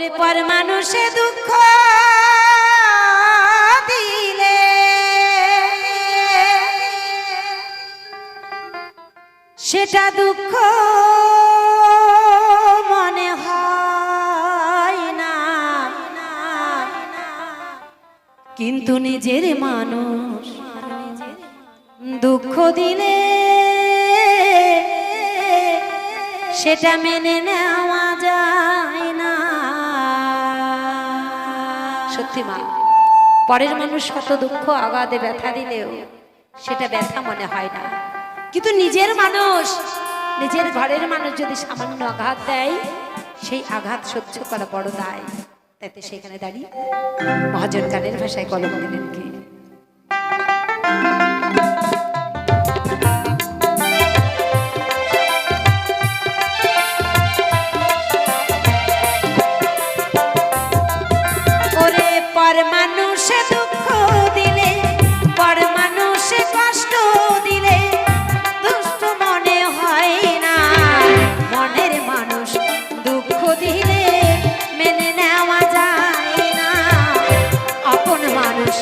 ওরে পর মানুষে দুঃখ দিলে সেটা দুঃখ মনে হয় না, কিন্তু নিজের মানুষ দুঃখ দিলে সেটা মেনে নেওয়া যায় না। সত্যি মা, পরের মানুষ কত দুঃখ আঘাতে ব্যথা দিলেও সেটা ব্যথা মনে হয় না, কিন্তু নিজের মানুষ, নিজের ঘরের মানুষ যদি সামান্য আঘাত দেয় সেই আঘাত সহ্য করা বড় দায়। তাইতে সেখানে দাঁড়িয়ে মহাজন গানের ভাষায় কলম দিলেন কে? ওরে পর মানুষে দুঃখ দিলে, পর মানুষে কষ্ট দিলে দুষ্ট মনে হয় না, মনের মানুষ দুঃখ দিলে মেনে নেওয়া যায় না। আপন মানুষ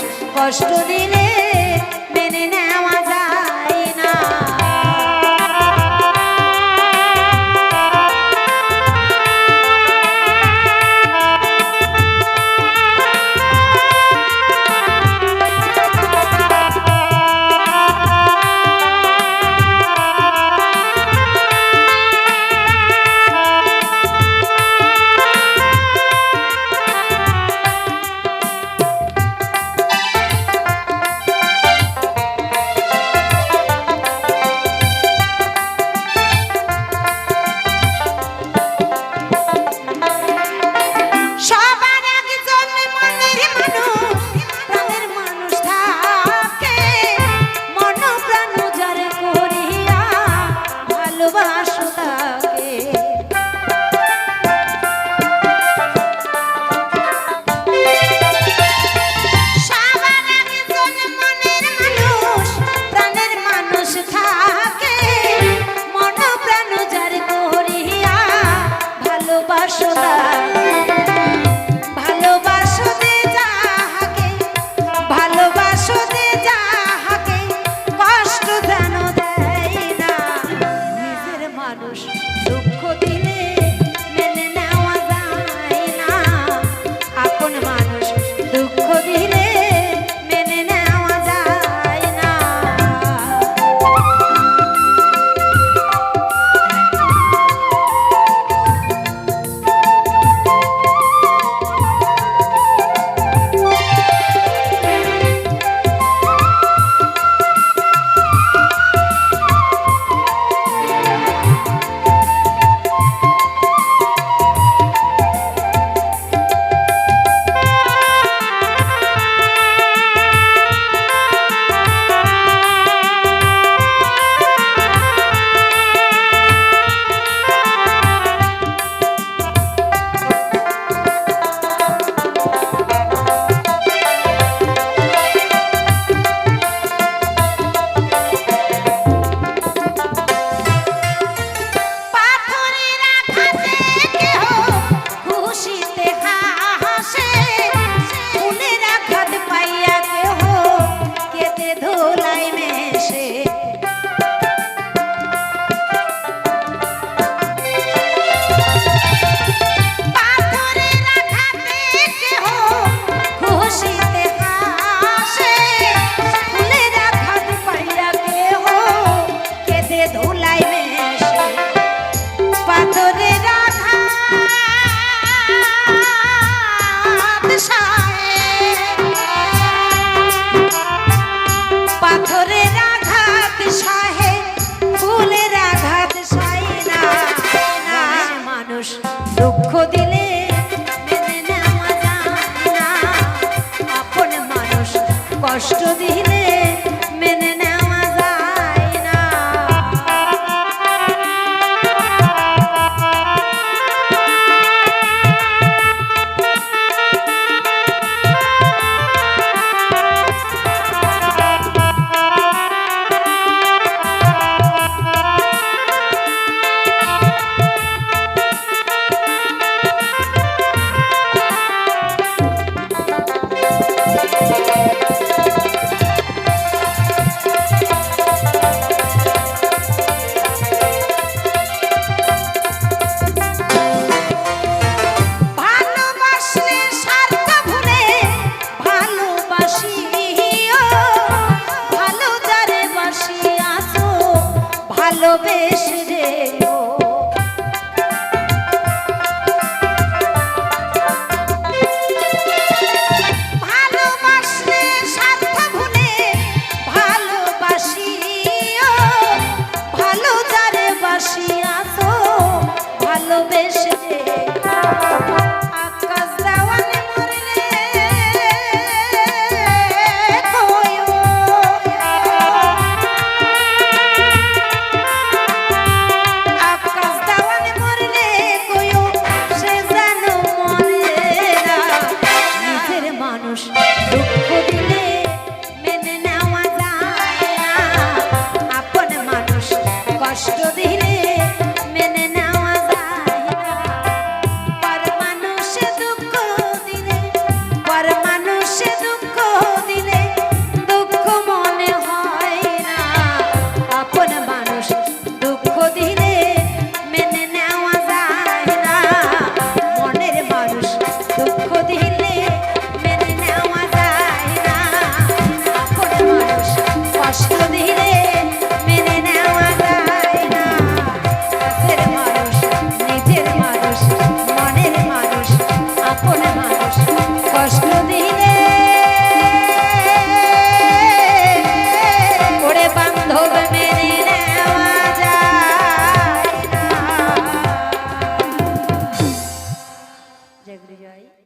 গুরুজয়।